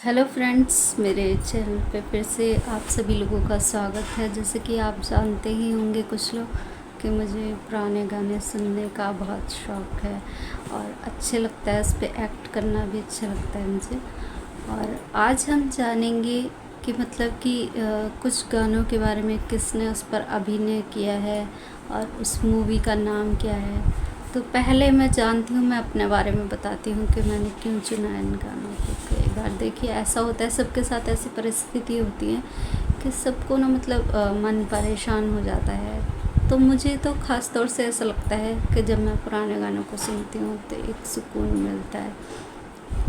Hello friends, मेरे channel पे फिर से आप सभी लोगों का स्वागत है। जैसे कि आप जानते ही होंगे कुछ लोग कि मुझे पुराने गाने सुनने का बहुत शौक़ है और अच्छे लगता है, उस पर एक्ट करना भी अच्छा लगता है मुझे। और आज हम जानेंगे कि मतलब कि कुछ गानों के बारे में, किसने उस पर अभिनय किया है और उस मूवी का नाम क्या है। तो पहले मैं जानती हूँ, मैं अपने बारे में बताती हूँ कि मैंने क्यों चुना इन गानों को। कई बार देखिए ऐसा होता है, सबके साथ ऐसी परिस्थिति होती है कि सबको ना मतलब मन परेशान हो जाता है। तो मुझे तो ख़ास तौर से ऐसा लगता है कि जब मैं पुराने गानों को सुनती हूँ तो एक सुकून मिलता है,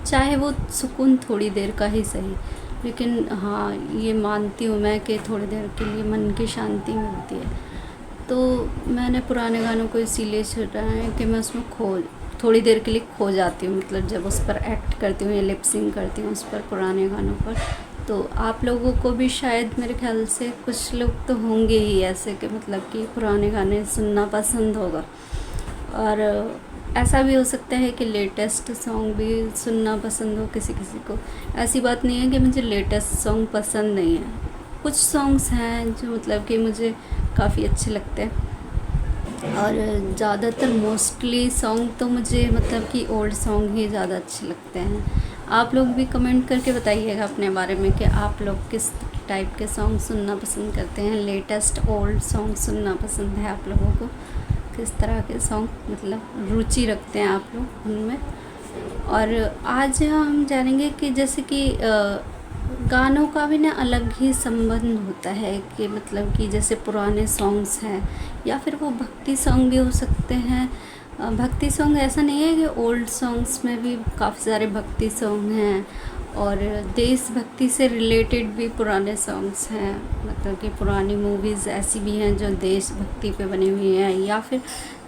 चाहे वो सुकून थोड़ी देर का ही सही। लेकिन हाँ, ये मानती हूँ मैं कि थोड़ी देर के लिए मन की शांति मिलती है। तो मैंने पुराने गानों को इसीलिए चुना है कि मैं उसमें थोड़ी देर के लिए खो जाती हूँ, मतलब जब उस पर एक्ट करती हूँ या लिप सिंग करती हूँ उस पर, पुराने गानों पर। तो आप लोगों को भी शायद, मेरे ख्याल से कुछ लोग तो होंगे ही ऐसे कि मतलब कि पुराने गाने सुनना पसंद होगा। और ऐसा भी हो सकता है कि लेटेस्ट सॉन्ग भी सुनना पसंद हो किसी किसी को। ऐसी बात नहीं है कि मुझे लेटेस्ट सॉन्ग पसंद नहीं है। कुछ सॉन्ग्स हैं जो मतलब कि मुझे काफ़ी अच्छे लगते हैं, और ज़्यादातर मोस्टली सॉन्ग तो मुझे मतलब कि ओल्ड सॉन्ग ही ज़्यादा अच्छे लगते हैं। आप लोग भी कमेंट करके बताइएगा अपने बारे में कि आप लोग किस टाइप के सॉन्ग सुनना पसंद करते हैं। लेटेस्ट ओल्ड सॉन्ग सुनना पसंद है आप लोगों को? किस तरह के सॉन्ग मतलब रुचि रखते हैं आप लोग उनमें? और आज हम जानेंगे कि जैसे कि गानों का भी ना अलग ही संबंध होता है कि मतलब कि जैसे पुराने सॉन्ग्स हैं या फिर वो भक्ति सॉन्ग भी हो सकते हैं। भक्ति सॉन्ग ऐसा नहीं है कि ओल्ड सॉन्ग्स में भी काफ़ी सारे भक्ति सॉन्ग हैं, और देशभक्ति से रिलेटेड भी पुराने सॉन्ग्स हैं। मतलब कि पुरानी मूवीज़ ऐसी भी हैं जो देशभक्ति पे बनी हुई हैं, या फिर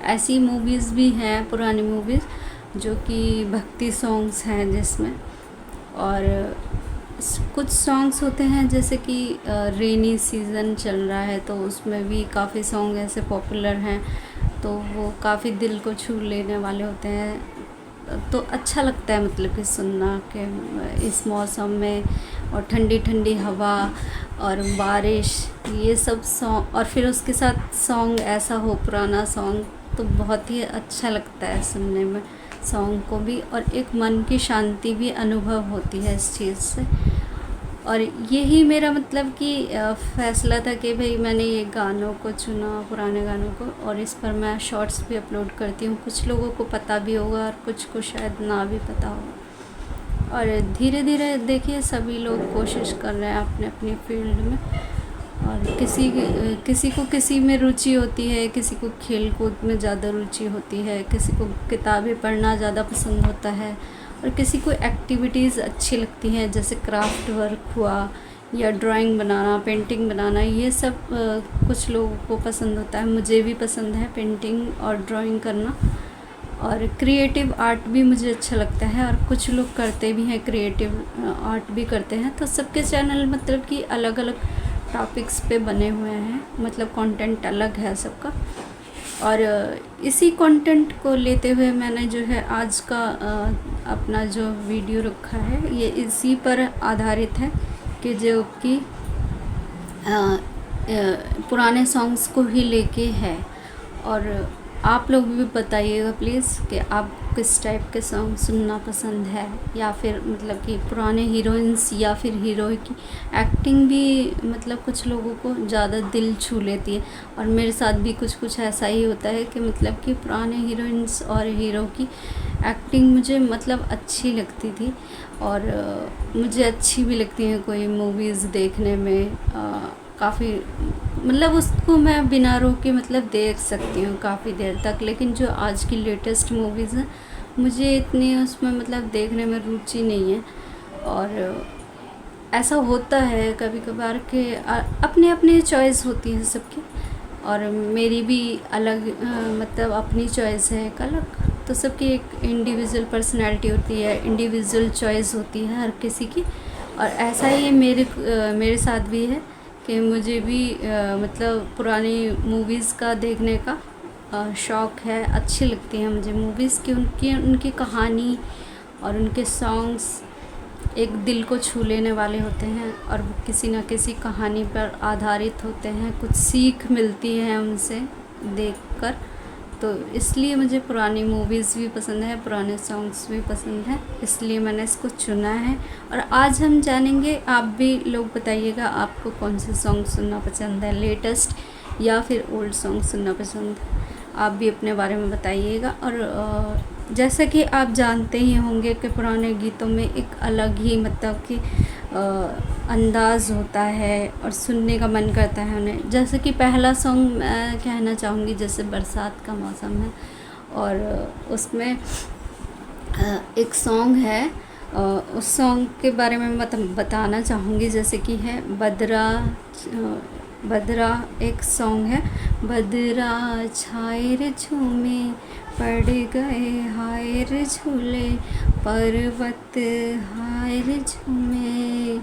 ऐसी मूवीज़ भी हैं, पुरानी मूवीज़ जो कि भक्ति सॉन्ग्स हैं जिसमें। और कुछ सॉन्ग्स होते हैं जैसे कि रेनी सीज़न चल रहा है तो उसमें भी काफ़ी सॉन्ग ऐसे पॉपुलर हैं, तो वो काफ़ी दिल को छू लेने वाले होते हैं। तो अच्छा लगता है मतलब कि सुनना कि इस मौसम में, और ठंडी ठंडी हवा और बारिश, ये सब सॉन्ग, और फिर उसके साथ सॉन्ग ऐसा हो पुराना सॉन्ग, तो बहुत ही अच्छा लगता है सुनने में सॉन्ग को भी, और एक मन की शांति भी अनुभव होती है इस चीज़ से। और यही मेरा मतलब कि फ़ैसला था कि भाई मैंने ये गानों को चुना, पुराने गानों को, और इस पर मैं शॉर्ट्स भी अपलोड करती हूँ। कुछ लोगों को पता भी होगा और कुछ को शायद ना भी पता होगा। और धीरे धीरे देखिए सभी लोग कोशिश कर रहे हैं अपने अपने फील्ड में, और किसी को किसी में रुचि होती है, किसी को खेल कूद में ज़्यादा रुचि होती है, किसी को किताबें पढ़ना ज़्यादा पसंद होता है, और किसी को एक्टिविटीज़ अच्छी लगती हैं जैसे क्राफ्ट वर्क हुआ, या ड्राइंग बनाना, पेंटिंग बनाना, ये सब कुछ लोगों को पसंद होता है। मुझे भी पसंद है पेंटिंग और ड्राइंग करना, और क्रिएटिव आर्ट भी मुझे अच्छा लगता है, और कुछ लोग करते भी हैं, क्रिएटिव आर्ट भी करते हैं। तो सबके चैनल मतलब कि अलग अलग टॉपिक्स पे बने हुए हैं, मतलब कंटेंट अलग है सबका। और इसी कंटेंट को लेते हुए मैंने जो है आज का अपना जो वीडियो रखा है, ये इसी पर आधारित है कि जो कि पुराने सॉन्ग्स को ही लेके है। और आप लोग भी बताइएगा प्लीज़ कि आप किस टाइप के सॉन्ग सुनना पसंद है, या फिर मतलब कि पुराने हीरोइंस या फिर हीरो की एक्टिंग भी मतलब कुछ लोगों को ज़्यादा दिल छू लेती है। और मेरे साथ भी कुछ ऐसा ही होता है कि मतलब कि पुराने हीरोइंस और हीरो की एक्टिंग मुझे मतलब अच्छी लगती थी, और मुझे अच्छी भी लगती हैं कोई मूवीज़ देखने में। काफ़ी मतलब उसको मैं बिना रोके मतलब देख सकती हूँ काफ़ी देर तक। लेकिन जो आज की लेटेस्ट मूवीज़ हैं, मुझे इतनी उसमें मतलब देखने में रुचि नहीं है। और ऐसा होता है कभी कभार कि अपने अपने चॉइस होती है सबकी, और मेरी भी अलग मतलब अपनी चॉइस है एक अलग। तो सबकी एक इंडिविजुअल पर्सनैलिटी होती है, इंडिविजुअल चॉइस होती है हर किसी की। और ऐसा ही मेरे साथ भी है कि मुझे भी मतलब पुरानी मूवीज़ का देखने का शौक़ है। अच्छी लगती है मुझे मूवीज़ की, उनकी कहानी और उनके सॉन्ग्स एक दिल को छू लेने वाले होते हैं और वो किसी न किसी कहानी पर आधारित होते हैं, कुछ सीख मिलती है उनसे देखकर। तो इसलिए मुझे पुरानी मूवीज़ भी पसंद है, पुराने सॉन्ग्स भी पसंद हैं, इसलिए मैंने इसको चुना है। और आज हम जानेंगे, आप भी लोग बताइएगा आपको कौन से सॉन्ग सुनना पसंद है, लेटेस्ट या फिर ओल्ड सॉन्ग सुनना पसंद है। आप भी अपने बारे में बताइएगा। और जैसा कि आप जानते ही होंगे कि पुराने गीतों में एक अलग ही मतलब कि अंदाज़ होता है और सुनने का मन करता है उन्हें। जैसे कि पहला सॉन्ग मैं कहना चाहूँगी, जैसे बरसात का मौसम है और उसमें एक सॉन्ग है, उस सॉन्ग के बारे में बताना चाहूँगी, जैसे कि है बदरा। बदरा एक सॉन्ग है, बदरा छाए रे झूमे पड़ गए हाय रे झूले, पर्वत हाय रे झूमे,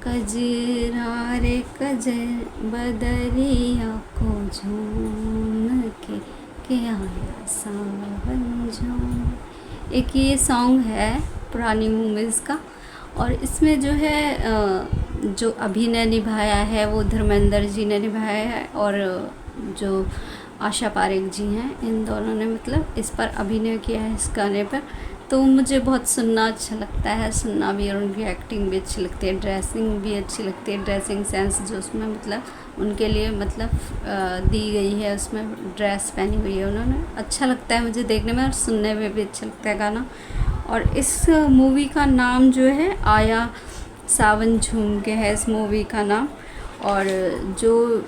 कजरा रे कजर बदरिया को झूम के आया सावन झूम। एक ये सॉन्ग है पुरानी मूवीज़ का। और इसमें जो है जो अभिनय निभाया है वो धर्मेंद्र जी ने निभाया है और जो आशा पारेख जी हैं, इन दोनों ने मतलब इस पर अभिनय किया है इस गाने पर। तो मुझे बहुत सुनना अच्छा लगता है, सुनना भी, और उनकी एक्टिंग भी अच्छी लगती है, ड्रेसिंग भी अच्छी लगती है, ड्रेसिंग सेंस जो उसमें मतलब उनके लिए मतलब दी गई है, उसमें ड्रेस पहनी हुई है उन्होंने, अच्छा लगता है मुझे देखने में और सुनने में भी अच्छा लगता है गाना। और इस मूवी का नाम जो है आया सावन झूम के है इस मूवी का नाम। और जो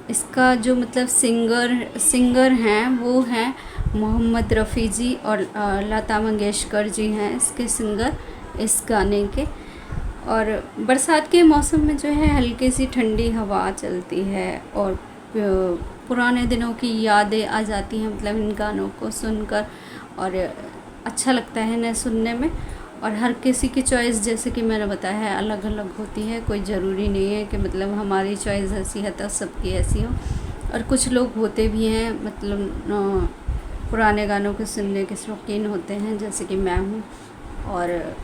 इसका जो मतलब सिंगर हैं वो हैं मोहम्मद रफ़ी जी और लता मंगेशकर जी हैं इसके सिंगर इस गाने के। और बरसात के मौसम में जो है हल्की सी ठंडी हवा चलती है और पुराने दिनों की यादें आ जाती हैं मतलब इन गानों को सुनकर, और अच्छा लगता है इन्हें सुनने में। और हर किसी की चॉइस, जैसे कि मैंने बताया है, अलग अलग होती है, कोई ज़रूरी नहीं है कि मतलब हमारी चॉइस ऐसी है तो सबकी ऐसी हो। और कुछ लोग होते भी हैं मतलब पुराने गानों को सुनने के शौकीन होते हैं, जैसे कि मैं हूँ। और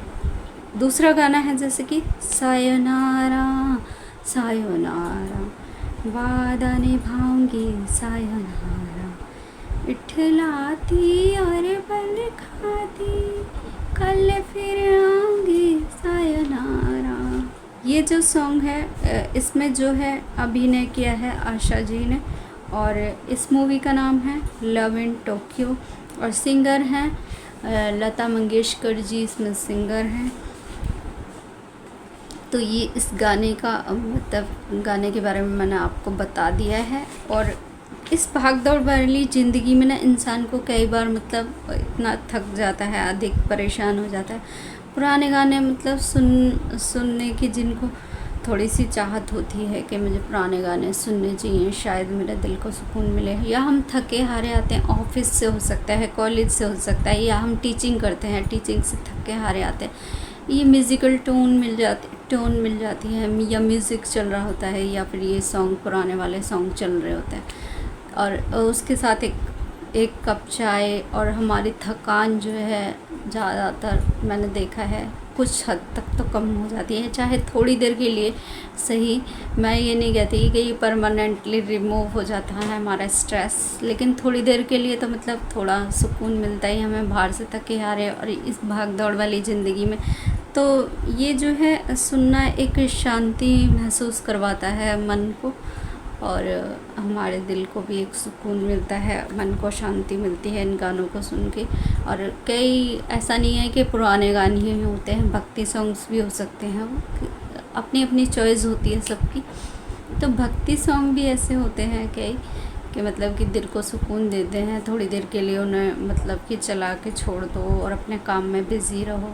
दूसरा गाना है जैसे कि सायोनारा सायोनारा वादा निभाऊंगी सायोनारा, इठलाती और बल खाती कल फिर आऊंगी सायोनारा। ये जो सॉन्ग है इसमें जो है अभिनय किया है आशा जी ने, और इस मूवी का नाम है लव इन टोक्यो और सिंगर हैं लता मंगेशकर जी इसमें सिंगर हैं। तो ये इस गाने का मतलब गाने के बारे में मैंने आपको बता दिया है। और इस भागदौड़ वाली ज़िंदगी में ना इंसान को कई बार मतलब इतना थक जाता है, अधिक परेशान हो जाता है। पुराने गाने मतलब सुनने की जिनको थोड़ी सी चाहत होती है कि मुझे पुराने गाने सुनने चाहिए, शायद मेरे दिल को सुकून मिले। या हम थके हारे आते हैं, ऑफिस से हो सकता है, कॉलेज से हो सकता है, या हम टीचिंग करते हैं, टीचिंग से थके हारे आते हैं, ये म्यूज़िकल टोन मिल जाती है, या म्यूज़िक चल रहा होता है, या फिर ये सॉन्ग पुराने वाले सॉन्ग चल रहे होते हैं, और उसके साथ एक कप चाय, और हमारी थकान जो है ज़्यादातर मैंने देखा है कुछ हद तक तो कम हो जाती है, चाहे थोड़ी देर के लिए सही। मैं ये नहीं कहती कि ये परमानेंटली रिमूव हो जाता है हमारा स्ट्रेस, लेकिन थोड़ी देर के लिए तो मतलब थोड़ा सुकून मिलता ही हमें बाहर से थके हारे और इस भाग दौड़ वाली ज़िंदगी में। तो ये जो है सुनना एक शांति महसूस करवाता है मन को, और हमारे दिल को भी एक सुकून मिलता है, मन को शांति मिलती है इन गानों को सुन के। और कई ऐसा नहीं है कि पुराने गाने ही होते हैं, भक्ति सॉन्ग्स भी हो सकते हैं, वो अपनी अपनी चॉइस होती है सबकी। तो भक्ति सॉन्ग भी ऐसे होते हैं कई कि मतलब कि दिल को सुकून देते हैं, थोड़ी देर के लिए उन्हें मतलब कि चला के छोड़ दो और अपने काम में बिज़ी रहो।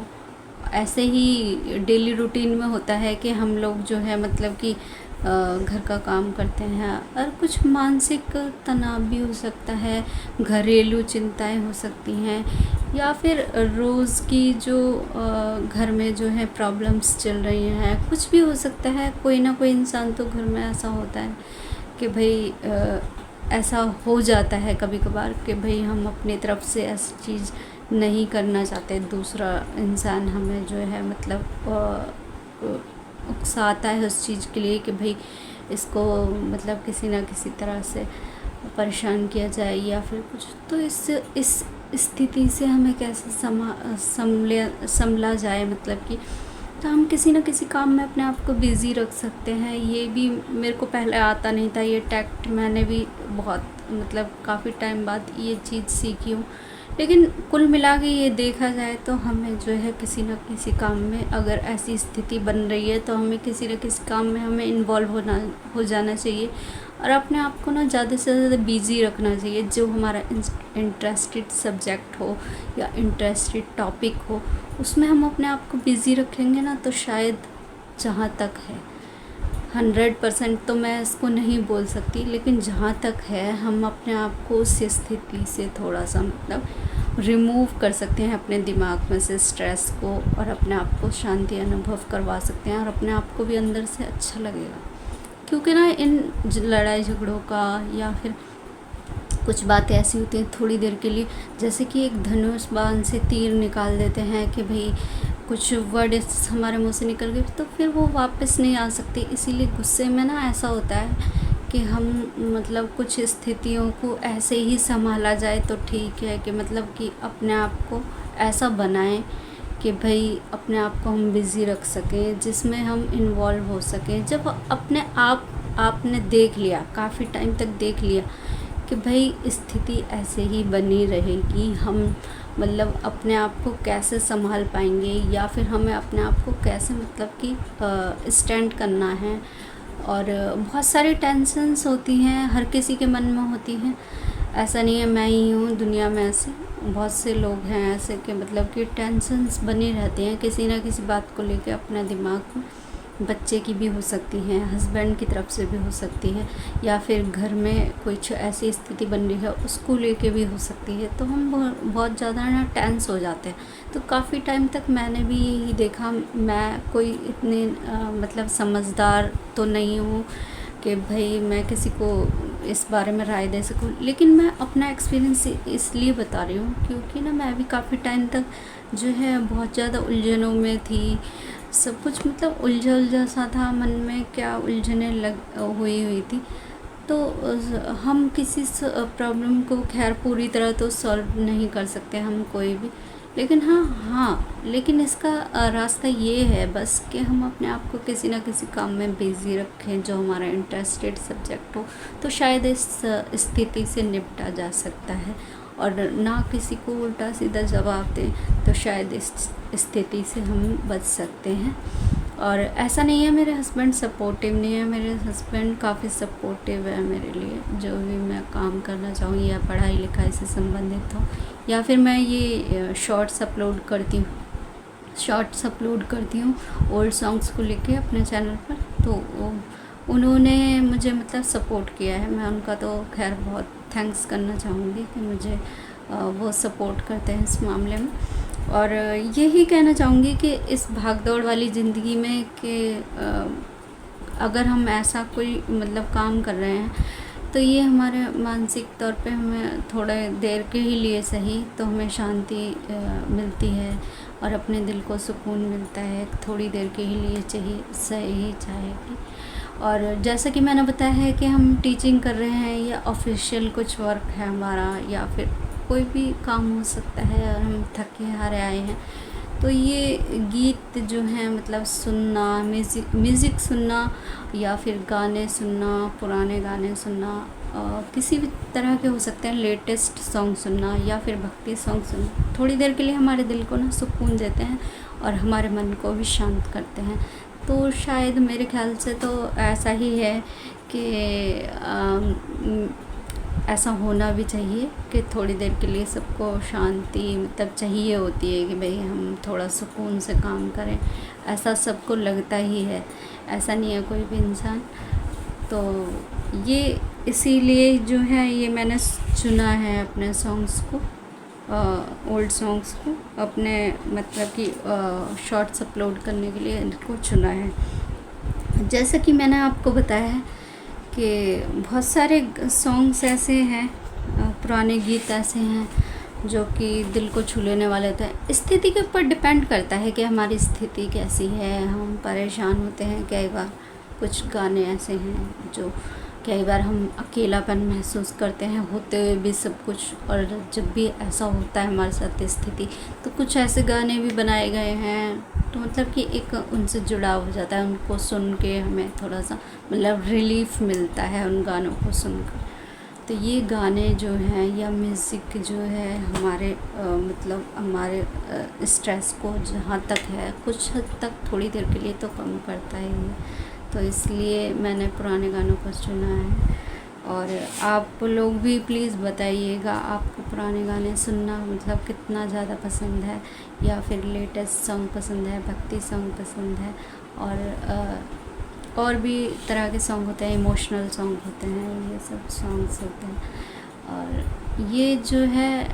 ऐसे ही डेली रूटीन में होता है कि हम लोग जो है मतलब कि घर का काम करते हैं, और कुछ मानसिक तनाव भी हो सकता है, घरेलू चिंताएं हो सकती हैं, या फिर रोज़ की जो घर में जो है प्रॉब्लम्स चल रही हैं, कुछ भी हो सकता है। कोई ना कोई इंसान तो घर में ऐसा होता है कि भाई ऐसा हो जाता है कभी कभार कि भाई हम अपनी तरफ से ऐसी चीज़ नहीं करना चाहते, दूसरा इंसान हमें जो है मतलब उकसाता है उस चीज़ के लिए कि भाई इसको मतलब किसी ना किसी तरह से परेशान किया जाए या फिर कुछ। तो इस स्थिति से हमें कैसे संभला जाए, मतलब कि तो हम किसी न किसी काम में अपने आप को बिज़ी रख सकते हैं। ये भी मेरे को पहले आता नहीं था, ये टैक्ट मैंने भी बहुत मतलब काफ़ी टाइम बाद ये चीज़ सीखी हूँ। लेकिन कुल मिला के ये देखा जाए तो हमें जो है किसी न किसी काम में अगर ऐसी स्थिति बन रही है तो हमें किसी न किसी काम में हमें इन्वॉल्व हो जाना चाहिए और अपने आप को ना ज़्यादा से ज़्यादा बिज़ी रखना चाहिए। जो हमारा इंटरेस्टेड सब्जेक्ट हो या इंटरेस्टेड टॉपिक हो उसमें हम अपने आप को बिज़ी रखेंगे ना, तो शायद जहाँ तक है 100% तो मैं इसको नहीं बोल सकती, लेकिन जहाँ तक है हम अपने आप को उस स्थिति से थोड़ा सा मतलब रिमूव कर सकते हैं अपने दिमाग में से स्ट्रेस को, और अपने आप को शांति अनुभव करवा सकते हैं और अपने आप को भी अंदर से अच्छा लगेगा। क्योंकि ना इन लड़ाई झगड़ों का या फिर कुछ बातें ऐसी होती हैं थोड़ी देर के लिए, जैसे कि एक धनुष बाण से तीर निकाल देते हैं कि भाई कुछ वर्ड हमारे मुंह से निकल गए तो फिर वो वापस नहीं आ सकते। इसीलिए गुस्से में ना ऐसा होता है कि हम मतलब कुछ स्थितियों को ऐसे ही संभाला जाए तो ठीक है, कि मतलब कि अपने आप को ऐसा बनाएं कि भाई अपने आप को हम बिज़ी रख सकें, जिसमें हम इन्वॉल्व हो सकें। जब अपने आपने देख लिया, काफ़ी टाइम तक देख लिया कि भाई स्थिति ऐसे ही बनी रहेगी, हम मतलब अपने आप को कैसे संभाल पाएंगे या फिर हमें अपने आप को कैसे मतलब कि स्टैंड करना है। और बहुत सारी टेंशन्स होती हैं, हर किसी के मन में होती हैं, ऐसा नहीं है मैं ही हूँ, दुनिया में ऐसे बहुत से लोग हैं ऐसे कि मतलब कि टेंशन्स बनी रहती हैं किसी ना किसी बात को लेके अपने दिमाग में। बच्चे की भी हो सकती हैं, हस्बैंड की तरफ से भी हो सकती है, या फिर घर में कुछ ऐसी स्थिति बन रही है उसको लेके भी हो सकती है। तो हम बहुत ज़्यादा ना टेंस हो जाते हैं। तो काफ़ी टाइम तक मैंने भी यही देखा, मैं कोई इतने मतलब समझदार तो नहीं हूँ कि भाई मैं किसी को इस बारे में राय दे सकूं, लेकिन मैं अपना एक्सपीरियंस इसलिए बता रही हूँ क्योंकि ना मैं भी काफ़ी टाइम तक जो है बहुत ज़्यादा उलझनों में थी। सब कुछ मतलब उलझा सा था मन में, क्या उलझने हुई थी। तो हम किसी प्रॉब्लम को खैर पूरी तरह तो सॉल्व नहीं कर सकते हम कोई भी, लेकिन लेकिन इसका रास्ता ये है बस कि हम अपने आप को किसी ना किसी काम में बिज़ी रखें जो हमारा इंटरेस्टेड सब्जेक्ट हो, तो शायद इस स्थिति से निपटा जा सकता है। और ना किसी को उल्टा सीधा जवाब दें तो शायद इस स्थिति से हम बच सकते हैं। और ऐसा नहीं है मेरे हस्बैंड सपोर्टिव नहीं है, मेरे हस्बैंड काफ़ी सपोर्टिव है मेरे लिए, जो भी मैं काम करना चाहूँ या पढ़ाई लिखाई से संबंधित हो, या फिर मैं ये शॉर्ट्स अपलोड करती हूँ ओल्ड सॉन्ग्स को लेके अपने चैनल पर। तो उन्होंने मुझे मतलब सपोर्ट किया है, मैं उनका तो खैर बहुत थैंक्स करना चाहूँगी कि मुझे वो सपोर्ट करते हैं इस मामले में। और यही कहना चाहूँगी कि इस भागदौड़ वाली ज़िंदगी में कि अगर हम ऐसा कोई मतलब काम कर रहे हैं तो ये हमारे मानसिक तौर पे हमें थोड़े देर के ही लिए सही तो हमें शांति मिलती है और अपने दिल को सुकून मिलता है, थोड़ी देर के ही लिए सही चाहेगी। और जैसा कि मैंने बताया है कि हम टीचिंग कर रहे हैं या ऑफिशियल कुछ वर्क है हमारा या फिर कोई भी काम हो सकता है और हम थके हारे आए हैं, तो ये गीत जो हैं मतलब सुनना, म्यूज़िक सुनना या फिर गाने सुनना, पुराने गाने सुनना, किसी भी तरह के हो सकते हैं, लेटेस्ट सॉन्ग सुनना या फिर भक्ति सॉन्ग सुनना, थोड़ी देर के लिए हमारे दिल को ना सुकून देते हैं और हमारे मन को भी शांत करते हैं। तो शायद मेरे ख्याल से तो ऐसा ही है कि ऐसा होना भी चाहिए कि थोड़ी देर के लिए सबको शांति मतलब चाहिए होती है कि भाई हम थोड़ा सुकून से काम करें, ऐसा सबको लगता ही है, ऐसा नहीं है कोई भी इंसान। तो ये इसीलिए जो है ये मैंने चुना है अपने सॉन्ग्स को, ओल्ड सॉन्ग्स को अपने मतलब कि शॉर्ट्स अपलोड करने के लिए इनको चुना है। जैसा कि मैंने आपको बताया है कि बहुत सारे सॉन्ग्स ऐसे हैं, पुराने गीत ऐसे हैं जो कि दिल को छू लेने वाले होते हैं। स्थिति के ऊपर डिपेंड करता है कि हमारी स्थिति कैसी है, हम परेशान होते हैं कई बार। कुछ गाने ऐसे हैं जो कई बार हम अकेलापन महसूस करते हैं होते हुए भी सब कुछ, और जब भी ऐसा होता है हमारे साथ स्थिति, तो कुछ ऐसे गाने भी बनाए गए हैं, तो मतलब कि एक उनसे जुड़ाव हो जाता है। उनको सुन के हमें थोड़ा सा मतलब रिलीफ मिलता है उन गानों को सुनकर। तो ये गाने जो हैं या म्यूज़िक जो है हमारे मतलब हमारे स्ट्रेस को जहाँ तक है कुछ हद तक थोड़ी देर के लिए तो कम करता ही है। तो इसलिए मैंने पुराने गानों को चुना है। और आप लोग भी प्लीज़ बताइएगा, आपको पुराने गाने सुनना मतलब कितना ज़्यादा पसंद है, या फिर लेटेस्ट सॉन्ग पसंद है, भक्ति सॉन्ग पसंद है, और भी तरह के सॉन्ग होते हैं, इमोशनल सॉन्ग होते हैं, ये सब सॉन्ग्स होते हैं। और ये जो है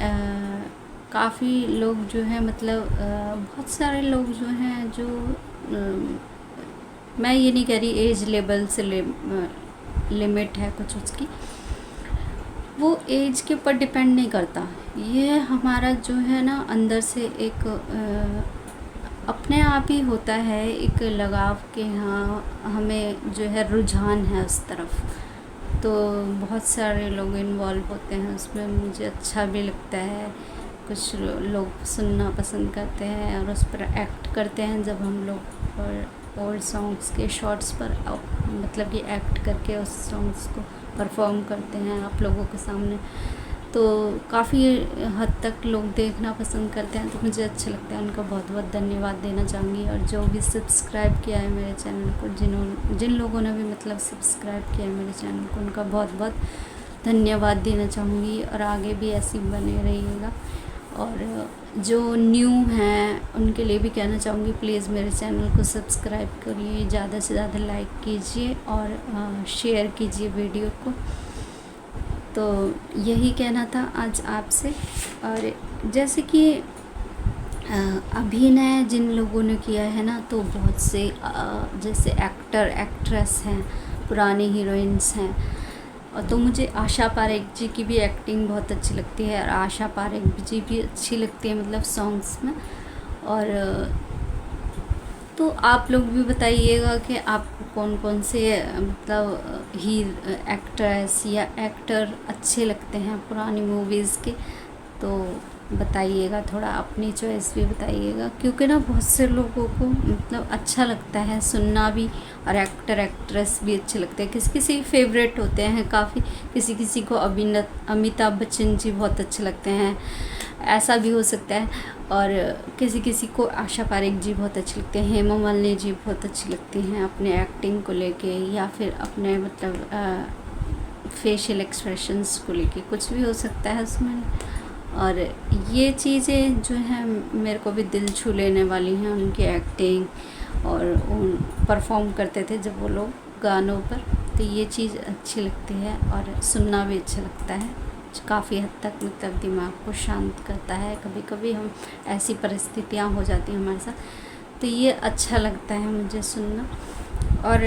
काफ़ी लोग जो है मतलब बहुत सारे लोग जो हैं जो मैं ये नहीं कह रही एज लेवल से लिमिट है कुछ उसकी, वो एज के ऊपर डिपेंड नहीं करता। ये हमारा जो है ना अंदर से एक अपने आप ही होता है, एक लगाव के हाँ हमें जो है रुझान है उस तरफ। तो बहुत सारे लोग इन्वॉल्व होते हैं उसमें, मुझे अच्छा भी लगता है। कुछ लोग सुनना पसंद करते हैं और उस पर एक्ट करते हैं जब हम लोग और ओल्ड सॉन्ग्स के शॉर्ट्स पर मतलब कि एक्ट करके उस सॉन्ग्स को परफॉर्म करते हैं आप लोगों के सामने। तो काफ़ी हद तक लोग देखना पसंद करते हैं, तो मुझे अच्छा लगता है। उनका बहुत बहुत धन्यवाद देना चाहूँगी। और जो भी सब्सक्राइब किया है मेरे चैनल को, जिन लोगों ने भी मतलब सब्सक्राइब किया है मेरे चैनल को, उनका बहुत बहुत धन्यवाद देना चाहूँगी। और आगे भी ऐसी बने रहिएगा। और जो न्यू हैं उनके लिए भी कहना चाहूँगी, प्लीज़ मेरे चैनल को सब्सक्राइब करिए, ज़्यादा से ज़्यादा लाइक कीजिए और शेयर कीजिए वीडियो को। तो यही कहना था आज आपसे। और जैसे कि अभिनय जिन लोगों ने किया है ना, तो बहुत से जैसे एक्टर एक्ट्रेस हैं, पुरानी हीरोइंस हैं। और तो मुझे आशा पारेख जी की भी एक्टिंग बहुत अच्छी लगती है, और आशा पारेख जी भी अच्छी लगती है मतलब सॉन्ग्स में। और तो आप लोग भी बताइएगा कि आपको कौन कौन से मतलब एक्ट्रेस या एक्टर अच्छे लगते हैं पुरानी मूवीज़ के, तो बताइएगा, थोड़ा अपनी चॉइस भी बताइएगा। क्योंकि ना बहुत से लोगों को मतलब अच्छा लगता है सुनना भी, और एक्टर एक्ट्रेस भी अच्छे लगते हैं। किसी किसी फेवरेट होते हैं काफ़ी, किसी किसी को अमिताभ बच्चन जी बहुत अच्छे लगते हैं, ऐसा भी हो सकता है। और किसी किसी को आशा पारेख जी बहुत अच्छी लगते हैं, हेमा मालिनी जी बहुत अच्छी लगती हैं अपने एक्टिंग को लेके, या फिर अपने मतलब फेशियल एक्सप्रेशंस को लेके, कुछ भी हो सकता है उसमें। और ये चीज़ें जो हैं मेरे को भी दिल छू लेने वाली हैं, उनकी एक्टिंग और उन परफॉर्म करते थे जब वो लोग गानों पर, तो ये चीज़ अच्छी लगती है और सुनना भी अच्छा लगता है। काफ़ी हद तक मतलब दिमाग को शांत करता है। कभी कभी हम ऐसी परिस्थितियाँ हो जाती हैं हमारे साथ, तो ये अच्छा लगता है मुझे सुनना। और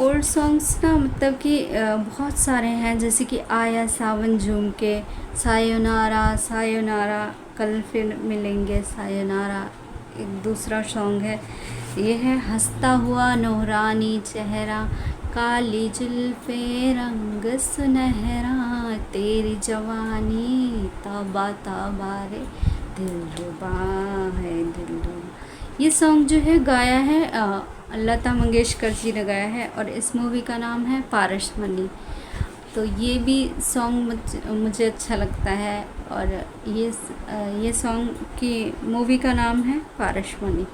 ओल्ड सॉन्ग्स ना मतलब कि बहुत सारे हैं, जैसे कि आया सावन झूम के, सायोनारा सायोनारा, कल फिर मिलेंगे सायोनारा। एक दूसरा सॉन्ग है, ये है हंसता हुआ नूरानी चेहरा, काली जुल्फ़े रंग सुनहरा, तेरी जवानी तौबा तौबा रे, दिलरुबा है दिलरुबा। ये सॉन्ग जो है गाया है लता मंगेशकर जी ने गाया है, और इस मूवी का नाम है पारसमणि। तो ये भी सॉन्ग मुझे अच्छा लगता है। और ये सॉन्ग की मूवी का नाम है पारसमणि।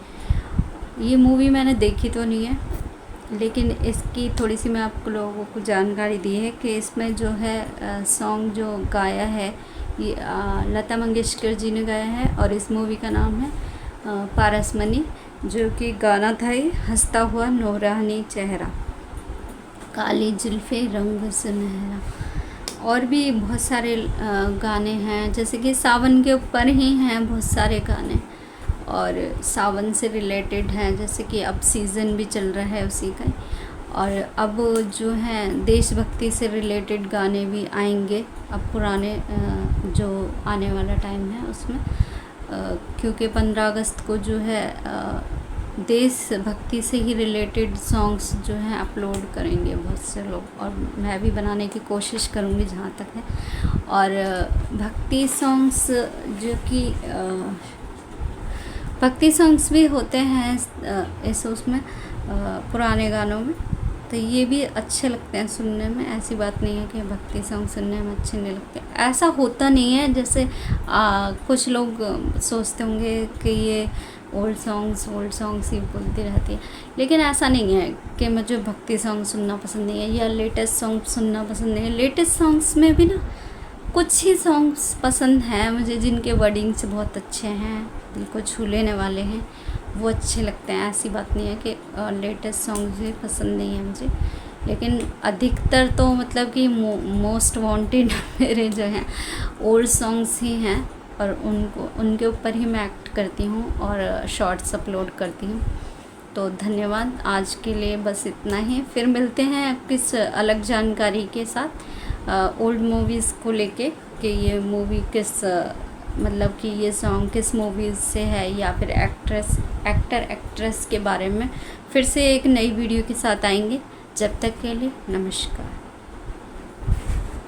ये मूवी मैंने देखी तो नहीं है, लेकिन इसकी थोड़ी सी मैं आप लोगों को जानकारी दी है कि इसमें जो है सॉन्ग जो गाया है ये लता मंगेशकर जी ने गाया है, और इस मूवी का नाम है पारसमणि, जो कि गाना था ये हंसता हुआ नूरानी चेहरा, काली जुल्फ़े रंग सुनहरा। और भी बहुत सारे गाने हैं, जैसे कि सावन के ऊपर ही हैं बहुत सारे गाने, और सावन से रिलेटेड हैं, जैसे कि अब सीज़न भी चल रहा है उसी का। और अब जो हैं देशभक्ति से रिलेटेड गाने भी आएंगे अब पुराने जो आने वाला टाइम है उसमें, क्योंकि 15 अगस्त को जो है देशभक्ति से ही रिलेटेड सॉन्ग्स जो हैं अपलोड करेंगे बहुत से लोग, और मैं भी बनाने की कोशिश करूँगी जहाँ तक है। और भक्ति सॉन्ग्स जो कि भक्ति सॉन्ग्स भी होते हैं इस उसमें पुराने गानों में, तो ये भी अच्छे लगते हैं सुनने में। ऐसी बात नहीं है कि भक्ति सॉन्ग सुनने में अच्छे नहीं लगते, ऐसा होता नहीं है। जैसे कुछ लोग सोचते होंगे कि ये ओल्ड सॉन्ग्स ही बोलती रहती है, लेकिन ऐसा नहीं है कि मुझे भक्ति सॉन्ग सुनना पसंद नहीं है या लेटेस्ट सॉन्ग सुनना पसंद नहीं है। लेटेस्ट सॉन्ग्स में भी ना कुछ ही सॉन्ग्स पसंद हैं मुझे जिनके वर्डिंग्स बहुत अच्छे हैं, दिल को छू लेने वाले हैं, वो अच्छे लगते हैं। ऐसी बात नहीं है कि लेटेस्ट सॉन्ग्स भी पसंद नहीं है मुझे, लेकिन अधिकतर तो मतलब कि मोस्ट वांटेड मेरे जो हैं ओल्ड सॉन्ग्स ही हैं, और उनके ऊपर ही मैं एक्ट करती हूँ और शॉर्ट्स अपलोड करती हूँ। तो धन्यवाद, आज के लिए बस इतना ही। फिर मिलते हैं किस अलग जानकारी के साथ ओल्ड मूवीज़ को लेके कि ये मूवी किस मतलब कि ये सॉन्ग किस मूवीज़ से है, या फिर एक्टर एक्ट्रेस के बारे में फिर से एक नई वीडियो के साथ आएंगे। जब तक के लिए नमस्कार।